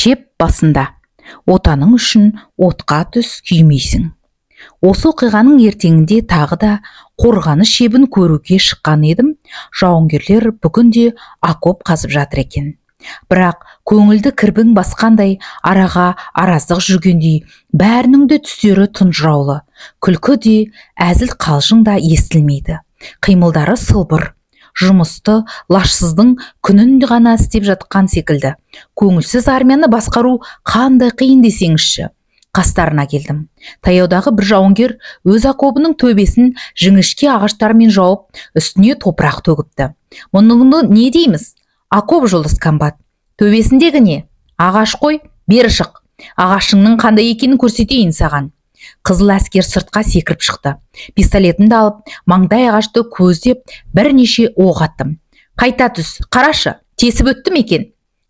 Шеп басында. Отаның үшін отқа түс күймейсің. Осы оқиғаның ертеңінде тағы да қорғаныс шебін көруге шыққан едім. Жауынгерлер бүгінде окоп қазып жатыр екен. Бірақ көңілді кірбің басқандай, араға араздық жүргендей, бәрінің де түстері тұнжыраулы. Күлкі де, әзіл қалжың да естілмейді. Қимылдары сылбыр. Жұмысты лашсыздың күнін ғана істеп жатқан секілді. Көңілсіз армияны басқару қандай қиын десеңізші. Қастарына келдім. Таяудағы бір жауынгер өз окобының төбесін жіңішке ағаштармен жауып, үстіне топырақ төгіпті. Мұны не дейміз? Окоп, жолдас комбат. Төбесіндегі не? Ағаш қой, бері шық. Ағашыңның қандай екенін көрсетейін саған. Қызыл әскер сыртқа секіріп шықты. Пистолетімді алып, маңдай ағашты көздеп, бірнеше оқ аттым. Қайта түс, қарашы, тесіп өтті ме екен?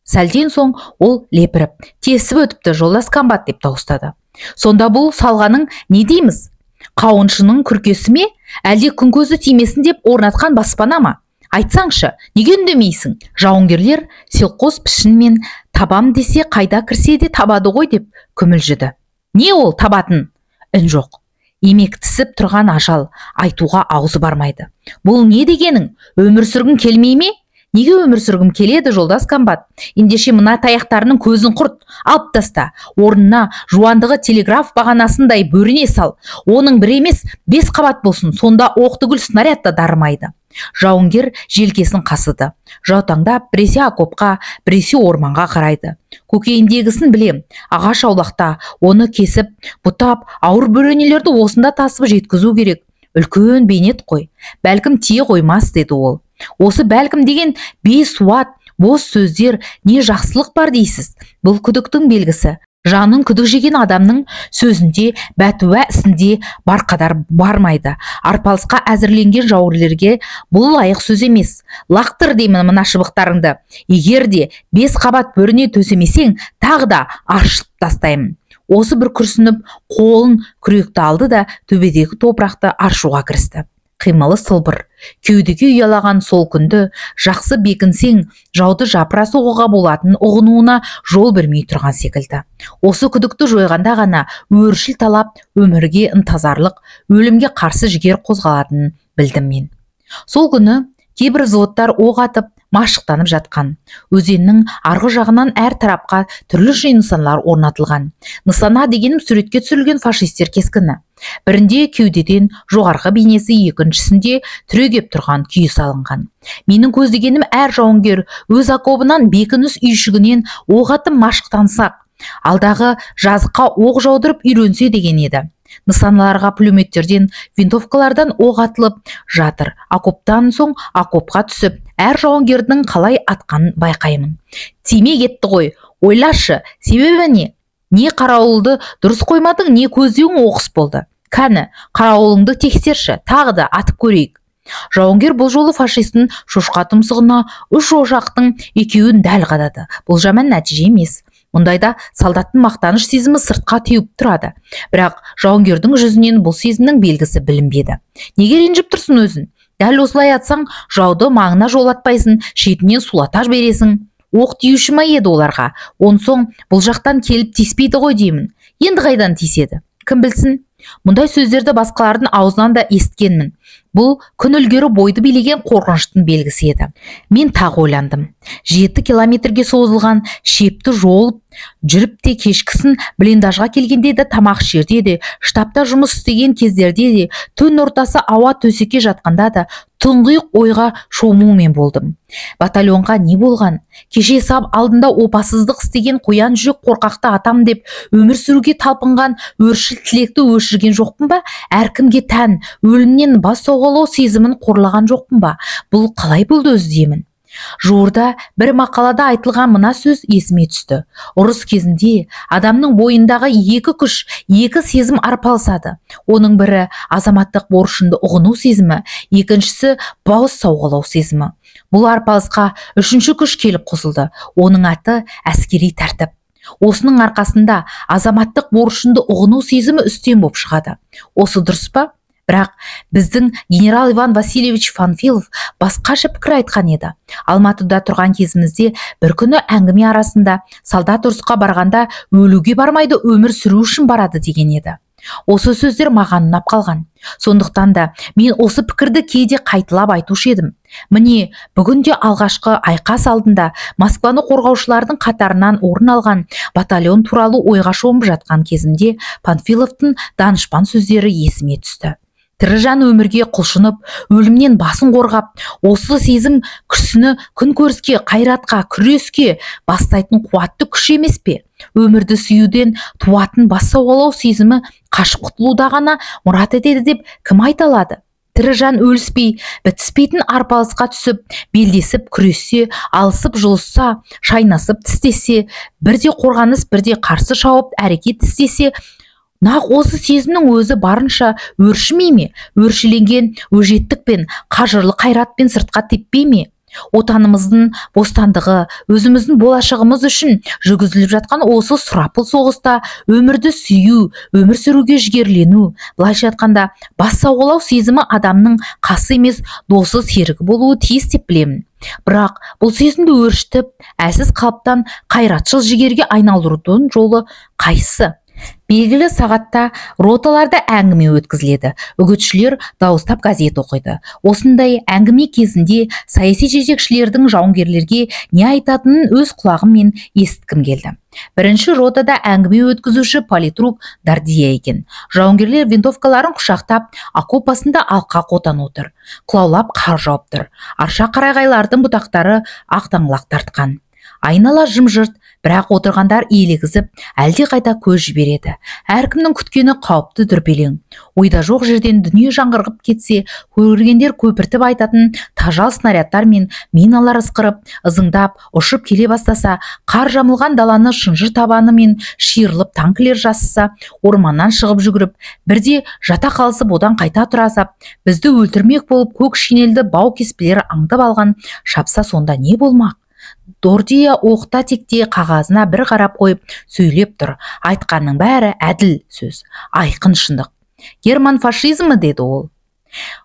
Сәлден соң ол лепіріп, тесіп өтіпті, жолдас комбат деп дауыстады. Сонда бұл салғаның не дейміз? Қауыншының күркесі ме? Әлде күн көзі тимесін деп орнатқан баспана ма? Айтсаңшы, неге үндемейсің? Жауынгерлер селқос пішінмен табам десе қайда кірсе де табады ғой деп күмілжіді. Не ол табатын? Үн жоқ. Емектісіп тұрған ажал, айтуға аузы бармайды. Бұл не дегенің? Өмір сүргің келмей ме? Неге өмір сүргім келеді, жолдас комбат? Ендеше мына таяқтарының көзін құрт, алып таста. Орнына жуандығы телеграф бағанасындай бөріне сал. Оның бір емес, 5 қабат болсын, сонда оқтыгүл снаряд да дарымайды. Жауынгер желкесін қасыды. Жаутаңдап, біресе окопқа, біресе орманға қарайды. Көкейіндегісін білем. Ағаш аулақта, оны кесіп, бұтап, ауыр бөренелерді осында тасып жеткізу керек. Үлкен бейнет қой. Бәлкім тие қоймас, деді ол. Осы бәлкім деген бейсуат, бос сөздер, не жақсылық бар дейсіз? Бұл күдіктің белгісі. Жанын күдік жеген адамның сөзінде, бәтуә ісінде бар қадар бармайды. Арпалысқа әзірленген жауынгерлерге бұл лайық сөз емес. Лақтыр деймін мына шыбықтарыңды. Егер де 5 қабат бөріне төсемесең, тағы да аршып тастаймын. Осы бір күрсініп, қолын күректі алды да төбедегі топырақты аршуға кірісті. Қимылы сылбыр. Кеудеге ұялаған сол күнді жақсы бекінсең, жауды жапыра соғуға болатын ұғынуына жол бермей тұрған секілді. Осы күдікті жойғанда ғана өршіл талап, өмірге ынтазарлық, өлімге қарсы жігер қозғалатынын білдім мен. Сол күні кейбір взводтар оқ атып, машықтанып жатқан. Өзеннің арғы жағынан әр тарапқа түрлі нысаналар орнатылған. Нысана дегенім суретке түсірілген фашистер кескіні. Бірінде кеудеден жоғарғы бейнесі, екіншісінде түрегеп тұрған күйі салынған. Менің көздегенім әр жауынгер өз окобынан бекініс үйшігінен оқ атып машықтансақ, алдағы жазыққа оқ жаудырып үйренсе деген еді. Нысаналарға пулеметтерден, винтовкалардан оқ атылып жатыр. Окоптан соң окопқа түсіп, әр жауынгердің қалай атқанын байқаймын. Тиме кетті ғой. Ойлашы, себебі не? Не қарауылды дұрыс қоймадың, не көздеуің оқыс болды. Кәні, қарауылыңды тексерші, тағы да атып көрейік. Жауынгер бұл жолы фашистің шошқа тұмсығына 3 ошақтың екеуін дәл қадады. Бұл жаман нәтиже емес. Мұндайда солдаттың мақтаныш сезімі сыртқа теуіп тұрады. Бірақ жауынгердің жүзінен бұл сезімнің белгісі білінбеді. Неге ренжіп тұрсың өзін? Дәл осылай атсаң, жауды маңына жолатпайсың, шетінен сулата бересің. Оқ тиюші ма еді оларға? Соң бұл жақтан келіп тиіспейді ғой деймін. Енді қайдан тиіседі? Кім білсін? Мұндай сөздерді басқалардың аузынан да естігенмін. Бұл күн ілгері бойды билеген қорқыныштың белгісі еді. Мен тағы ойландым. 7 километрге созылған шепті жол жүріп те кешкісін блиндажға келгенде де, тамақ жерде де, штабта жұмыс істеген кездерде де, түн ортасы ауа төсекке жатқанда да тұңғиық ойға шомумен болдым. Батальонға не болған? Кеше сап алдында опасыздық істеген қоян жүрек қорқақты атам деп өмір сүруге талпынған өршіл тілекті өшірген жоқпын ба? Әркімге тән өлімнен бас сауғалау сезімін қорлаған жоқпын ба? Бұл қалай болды өздеймін? Жуырда бір мақалада айтылған мына сөз есіме түсті. Ұрыс кезінде адамның бойындағы 2 күш, 2 сезім арпалысады. Оның бірі азаматтық борышынды ұғыну сезімі, екіншісі бауыз сауғалау сезімі. Бұл арпалысқа 3-ші күш келіп қосылды. Оның аты әскери тәртіп. Осының арқасында азаматтық борышынды ұғыну сезімі үстем боп шығады. Осы дұрыс па? Бірақ біздің генерал Иван Васильевич Панфилов басқаша пікір айтқан еді. Алматыда тұрған кезімізде бір күні әңгіме арасында солдат ұрысқа барғанда өлуге бармайды, өмір сүру үшін барады деген еді. Осы сөздер маған ұнап қалған. Сондықтан да мен осы пікірді кейде қайталап айтушы едім. Міне, бүгінде алғашқы айқас алдында Москваны қорғаушылардың қатарынан орын алған батальон туралы ойға шомып жатқан кезімде Панфиловтың данышпан сөздері есіме түсті. Тірі жан өмірге құлшынып, өлімнен басын қорғап, осы сезім күшіні күн көріске, қайратқа, күреске бастайтын қуатты күш емес пе? Өмірді сүюден туатын бас сауғалау сезімі қашып құтылуда ғана мұрат етеді деп кім айта алады? Тірі жан өліспей, бітіспейтін арпалысқа түсіп, белдесіп, күрессе, алысып, жұлысса, шайнасып, тістесе, бірде қорғаныс, бірде қарсы шауып, әрекет істесе, нақ осы сезімнің өзі барынша өршімей ме? Өршіленген өжеттікпен, қажырлы қайратпен сыртқа теппей ме? Отанымыздың бостандығы, өзіміздің болашағымыз үшін жүргізіліп жатқан осы сұрапыл соғыста өмірді сүю, өмір сүруге жігерлену, былайша айтқанда бас сауғалау сезімі адамның қасы емес, досы, серігі болуы тиіс деп білемін. Бірақ бұл сезімді өршітіп, әлсіз қалыптан қайратшыл жігерге айналдырудың жолы қайсысы? Белгілі сағатта роталарда әңгіме өткізіледі. Үгітшілер дауыстап газет оқиды. Осындай әңгіме кезінде саяси жетекшілердің жауынгерлерге не айтатынын өз құлағыммен естіткім келді. Бірінші ротада әңгіме өткізуші политрук Дардия екен. Жауынгерлер винтовкаларын құшақтап, окоп басында алқа қотан отыр. Құлаулап қар жауып тұр. Арша қарағайлардың бұтақтары ақтаңлақ тартқан. Айнала жым-жырт, бірақ отырғандар елегізіп, әлде қайда көз жібереді. Әркімнің күткені қауіпті дүрбелең. Ойда жоқ жерден дүние жаңғырғып кетсе, көргендер көпіртіп айтатын тажал снарядтар мен миналар ысқырып, ызыңдап, ұшып келе бастаса, қар жамылған даланы шынжыр табаны мен шиырылып танкілер жасыса, орманнан шығып жүгіріп, бірде жата қалысып, одан қайта тұрасап, бізді өлтірмек болып көк шинелді бау кеспелер аңдып алған шапса, сонда не болмақ? Дордия оқта-текте қағазына бір қарап қойып сөйлеп тұр. Айтқанның бәрі әділ сөз, айқын шындық. Герман фашизмі, деді ол.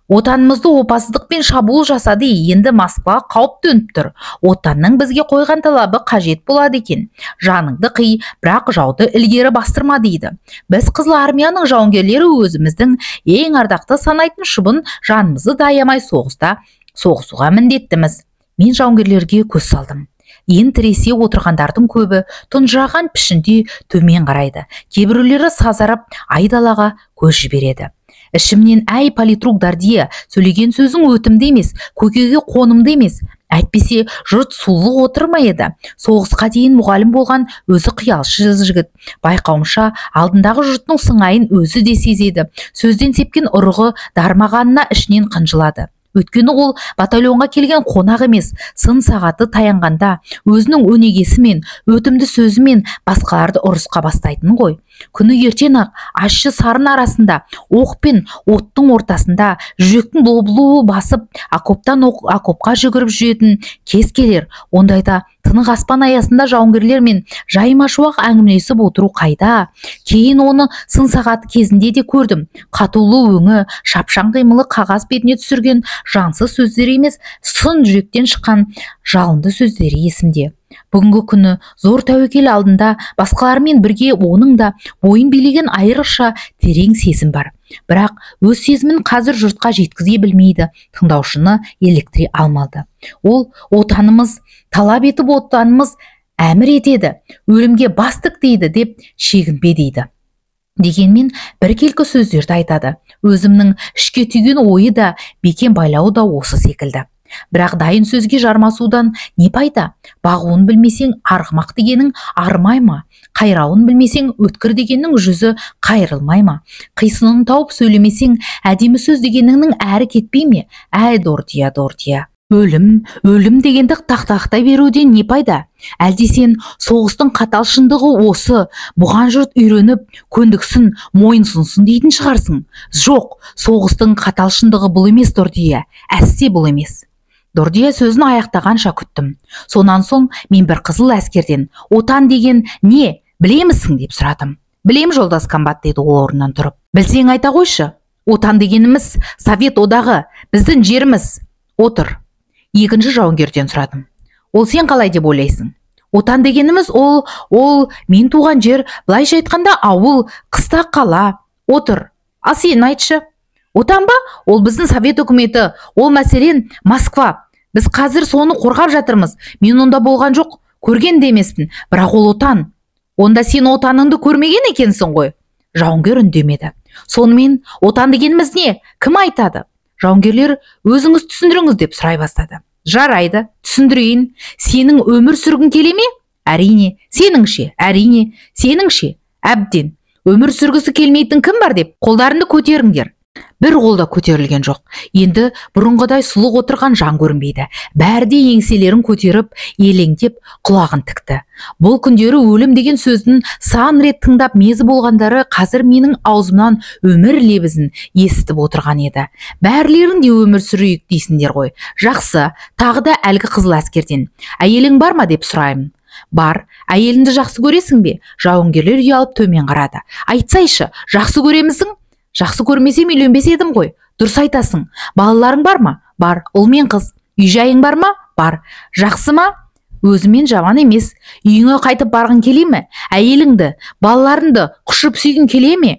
Отанымызды опасыздықпен шабуыл жасады, енді Москва қауіп төніп тұр. Отанның бізге қойған талабы қажет болады екен. Жаныңды қый, бірақ жауды ілгері бастырма дейді. Біз Қызыл армияның жауынгерлері өзіміздің ең ардақты санайтын шыбын жанымызды даямай соғысуға міндеттіміз. Мен жауынгерлерге көз салдым. Ең тіресе отырғандардың көбі тұнжыраған пішінде төмен қарайды. Кейбіреулері сазарып айдалаға көз жібереді. Ішімнен әй политрук Дардия, сөйлеген сөзің өтімді емес, көкеге қонымды емес. Әйтпесе жұрт сұлық отырмайды. Соғысқа дейін мұғалім болған өзі қиялшы жігіт. Байқауымша алдындағы жұрттың сыңайын өзі де сезеді. Сөзден сепкен ұрығы дармағанына ішінен қынжылады. Өйткені ол батальонға келген қонақ емес, сын сағаты таянғанда өзінің өнегесімен, өтімді сөзімен басқаларды ұрысқа бастайтын ғой. Күні ертең-ақ ащы сарын арасында, оқ пен оттың ортасында жүректің бұлбұлы басып, окоптан окопқа жүгіріп жүретін кез келер. Ондайда тынық аспан аясында жауынгерлер мен жайма-шуақ әңгімелесіп отыру қайда? Кейін оны сын сағаты кезінде де көрдім. Қатулы өңі, шапшаң қимылы қағаз бетіне түсірген жансыз сөздері емес, сын жүректен шыққан жалынды сөздері есімде. Бүгінгі күні зор тәуекел алдында басқалармен бірге оның да бойын билеген айрықша терең сезім бар. Бірақ өз сезімін қазір жұртқа жеткізе білмейді, тыңдаушыны еліктіре алмады. Ол отанымыз, талап етіп отанымыз әмір етеді, өлімге бастық дейді деп шегінбе дейді. Дегенмен біркелкі сөздерді айтады. Өзімнің ішке түйген ойы да, бекем байлауы да осы секілді. Бірақ дайын сөзге жармасудан не пайда? Бағуын білмесең арғымақ дегенің армай ма? Қайрауын білмесең өткір дегеннің жүзі қайрылмай ма? Қисынын тауып сөйлемесең әдемі сөз дегеніңнің әрі кетпей ме? Әй Дордия, Дордия. Өлім дегенді тақтақтай беруден не пайда? Әлде сен соғыстың қатал шындығы осы, бұған жұрт үйреніп, көндіксін, мойынсынсын дейтін шығарсың. Жоқ, соғыстың қатал шындығы бұл емес, Дордия, әсте бұл емес. Дордия сөзін аяқтағанша күттім. Сонан соң мен бір қызыл әскерден отан деген не, білемісің деп сұрадым. Білем, жолдас комбат, деді ол орнынан тұрып. Білсең айта қойшы. Отан дегеніміз Совет одағы, біздің жеріміз. Отыр. Екінші жауынгерден сұрадым. Ол сен қалай деп ойлайсың? Отан дегеніміз ол мен туған жер, былайша айтқанда ауыл, қыста қала. Отыр. Ал сен айтшы. Отан ба? Ол біздің Совет үкіметі, ол мәселен Москва. Біз қазір соны қорғап жатырмыз. Мен онда болған жоқ, көрген де емеспін, бірақ ол отан. Онда сен отаныңды көрмеген екенсің ғой. Жауынгер үндемеді. Сонымен отан дегеніміз не? Кім айтады? Жауынгерлер өзіңіз түсіндіріңіз деп сұрай бастады. Жарайды, түсіндірейін. Сенің өмір сүргің келе ме? Әрине. Сеніңше? Әрине. Сеніңше? Әбден. Өмір сүргісі келмейтін кім бар деп қолдарыңды көтеріңдер. Бір қолда көтерілген жоқ. Енді бұрынғыдай сұлық отырған жан көрінбейді. Бәрі де еңселерін көтеріп, елеңдеп, құлағын тікті. Бұл күндері өлім деген сөздің сан рет тыңдап мезі болғандары қазір менің аузымнан өмір лебізін естіп отырған еді. Бәрлерің де өмір сүрейік дейсіңдер ғой. Жақсы, тағы да әлгі қызыл әскерден. Әйелің бар ма деп сұраймын. Бар. Әйеліңді жақсы көресің бе? Жауынгерлер ұялып төмен қарады. Айтсайшы, жақсы көремісің? Жақсы көрмесем үйленбес едім ғой. Дұрыс айтасың. Балаларың бар ма? Бар. Ұл мен қыз. Үй жайың бар ма? Бар. Жақсы ма? Өзімен жаман емес. Үйіңе қайтып барғың келе ме? Әйеліңді, балаларыңды құшып сүйгің келе ме?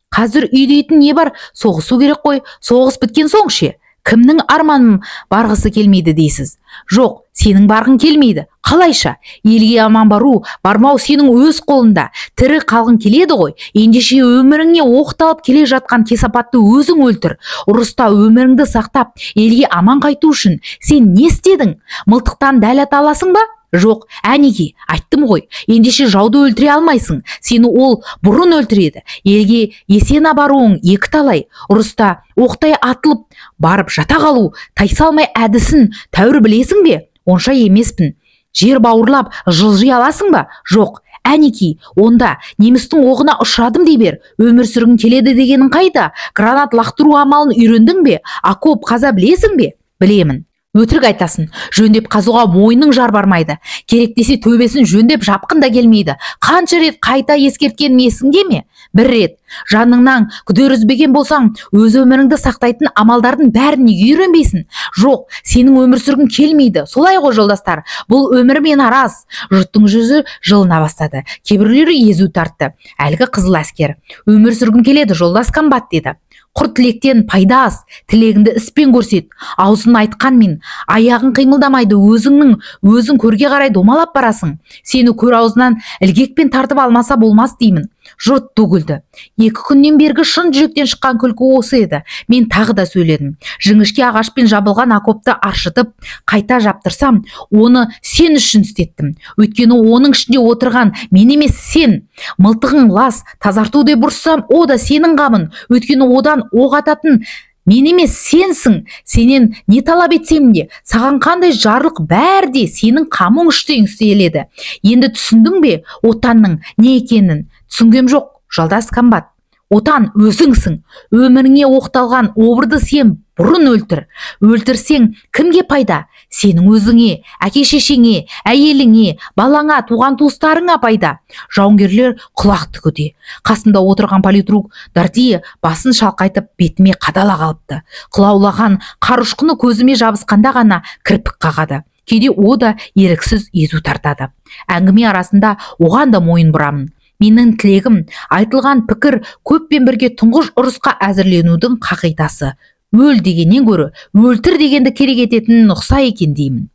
Қазір үй дейтін не бар? Соғысу керек қой. Соғыс біткен соң ше. Кімнің арманым барғысы келмейді дейсіз? Жоқ, сенің барғың келмейді. Қалайша? Елге аман бармау сенің өз қолында. Тірі қалғың келеді ғой. Ендеше өміріңе оқталып келе жатқан кесапатты өзің өлтір. Ұрыста өміріңді сақтап, елге аман қайту үшін сен не істедің? Мылтықтан дәл ата аласың ба? Жоқ, әнеки, айттым ғой. Ендеше жауды өлтіре алмайсың. Сені ол бұрын өлтіреді. Елге есен баруың екі талай. Ұрыста оқтай атылып барып жата қалу, тайсалмай әдісін тәуір білесің бе? Онша емеспін. Жер бауырлап жылжи аласың ба? Жоқ. Әнеки, онда немістің оғына ұшырадым дей бер. Өмір сүргің келеді дегенің қайда? Гранат лақтыру амалын үйрендің бе? Окоп қаза білесің бе? Білемін. Өтірік айтасың. Жөндеп қазуға мойның жар бармайды. Керек десе төбесін жөндеп жапқын да келмейді. Қанша рет қайта ескерткен есіңде ме? Бір рет. Жаныңнан күдер үзбеген болсаң, өз өміріңді сақтайтын амалдардың бәрін үйренбейсің. Жоқ, сенің өмір сүргің келмейді. Солай ғой жолдастар. Бұл өмірмен араз. Жұрттың жүзі жылына бастады. Кейбіреулері езу тартты. Әлгі қызыл әскер. Өмір сүргім келеді, жолдас комбат деді. Құр тілектен пайда аз, тілегіңді іспен көрсет. Аузын айтқанмен, аяғын қимылдамайды, өзің көрге қарай домалап барасың. Сені көр аузынан ілгекпен тартып алмаса болмас деймін. Жұрт төгілді. 2 күннен бергі шын жүректен шыққан күлкі осы еді. Мен тағы да сөйледім. Жіңішке ағашпен жабылған окопты аршытып, қайта жаптырсам, оны сен үшін істеттім. Өйткені оның ішінде отырған мен емес сен. Мылтығың лас, тазарту деп ұрсам, о да сенің қамын. Өйткені одан оқ ататын мен емес сенсің. Сенен не талап етсем де, саған қандай жарлық бәрі де сенің қамың үшін істеледі. Енді түсіндің бе отанның не екенін? Түсінгем жоқ, жолдас комбат. Отан өзіңсің. Өміріңе оқталған обырды сен бұрын өлтір. Өлтірсең кімге пайда? Сенің өзіңе, әке-шешеңе, әйеліңе, балаңа, туған туыстарыңа пайда. Жауынгерлер құлақ тігуде. Қасында отырған политрук Дардия басын шалқайтып бетіме қадала қалыпты. Қылаулаған қар ұшқыны көзіме жабысқанда ғана кірпік қағады. Кейде о да еріксіз езу тартады. Әңгіме арасында оған да мойын бұрамын. Менің тілегім, айтылған пікір көппен бірге тұңғыш ұрысқа әзірленудің қағидасы. Өл дегеннен гөрі өлтір дегенді керек ететін ұқса екен деймін.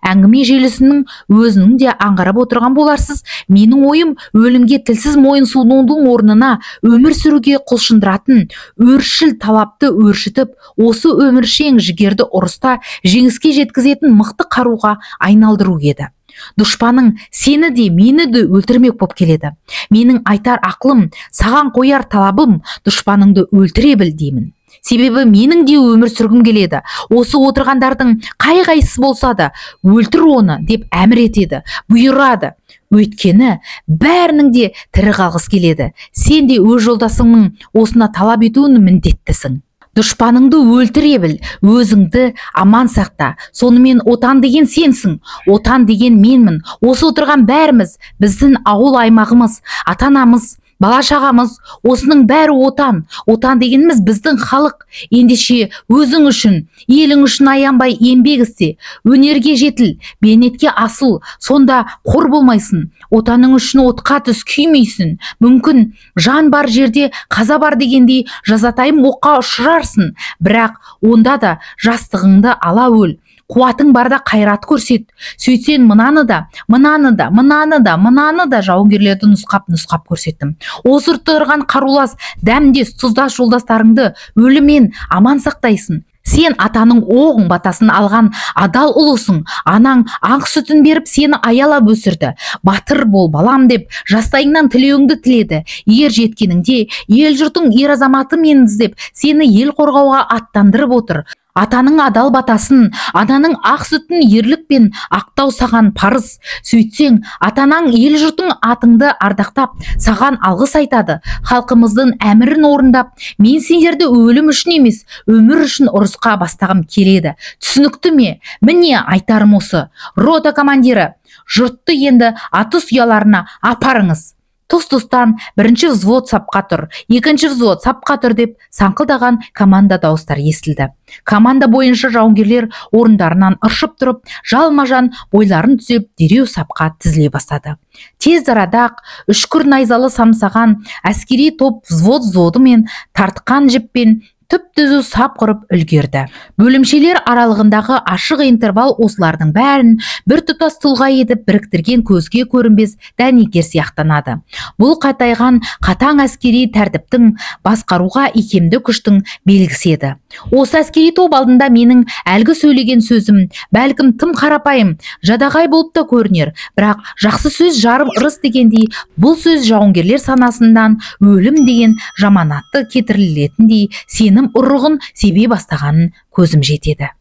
Әңгіме желісінің өзінің де аңғарып отырған боларсыз. Менің ойым өлімге тілсіз мойын сұнудың орнына өмір сүруге құлшындыратын өршіл талапты өршітіп, осы өміршең жігерді ұрыста жеңіске жеткізетін мықты қаруға айналдыру еді. Дұшпаның сені де мені де өлтірмек боп келеді. Менің айтар ақылым, саған қояр талабым, дұшпаныңды өлтіре біл деймін. Себебі менің де өмір сүргім келеді. Осы отырғандардың қай-қайсысы болса да өлтір оны деп әмір етеді, бұйырады. Өйткені бәрінің де тірі қалғысы келеді. Сен де өз жолдасыңның осына талап етуін міндеттісің. Дұшпаныңды өлтіре біл, өзіңді аман сақта. Сонымен отан деген сенсің, отан деген менмін. Осы отырған бәріміз, біздің ауыл аймағымыз, ата-анамыз, бала шағамыз, осының бәрі отан. Отан дегеніміз біздің халық. Ендеше өзің үшін, елің үшін аянбай еңбек істе, өнерге жетіл, бейнетке асыл, сонда қор болмайсың. Отаның үшін отқа түс, күймейсің. Мүмкін жан бар жерде қаза бар дегендей жазатайым оққа ұшырарсың, бірақ онда да жастығыңды ала өл. Қуатың барда қайрат көрсет. Сөйтсең мынаны да жауынгерлерді нұсқап көрсеттім. Осы ұрттырған қарулас, дәмдес, тұздас жолдастарыңды өлімен аман сақтайсың. Сен атаның оғың батасын алған адал ұлысың. Анаң ақ сүтін беріп сені аялап өсірді. Батыр бол балам деп жастайыңнан тілеуіңді тіледі. Ер жеткеніңде ел жұртың ер азаматы мен іздеп сені ел қорғауға аттандырып отыр. Атаның адал батасын, ананың ақ сүтін ерлікпен ақтау саған парыз. Сөйтсең, атанаң ел жұртың атыңды ардақтап, саған алғыс айтады. Халқымыздың әмірін орындап, мен сендерді өлім үшін емес, өмір үшін ұрысқа бастағым келеді. Түсінікті ме? Міне айтарым осы. Рота командирі, жұртты енді атыс ұяларына апарыңыз. Тұс-тұстан бірінші взвод сапқа тұр, екінші взвод сапқа тұр деп саңқылдаған команда дауыстар естілді. Команда бойынша жауынгерлер орындарынан ыршып тұрып, жалма-жан бойларын түзеп, дереу сапқа тізіле бастады. Тез арада-ақ үшкір найзалы самсаған әскери топ взводымен тартқан жіппен түп-түзу сап құрып үлгерді. Бөлімшелер аралығындағы ашық интервал осылардың бәрін бір тұтас тұлға етіп біріктірген көзге көрінбес дәнекер сияқтанады. Бұл қатайған қатаң әскери тәртіптің, басқаруға икемді күштің белгісі еді. Осы әскери топ алдында менің әлгі сөйлеген сөзім бәлкім тым қарапайым, жадағай болып та көрінер, бірақ жақсы сөз жарым ырыс дегендей, бұл сөз жауынгерлер санасынан өлім деген жаманатты кетірілетіндей сенім ұрығын себе бастағанын көзім жетеді.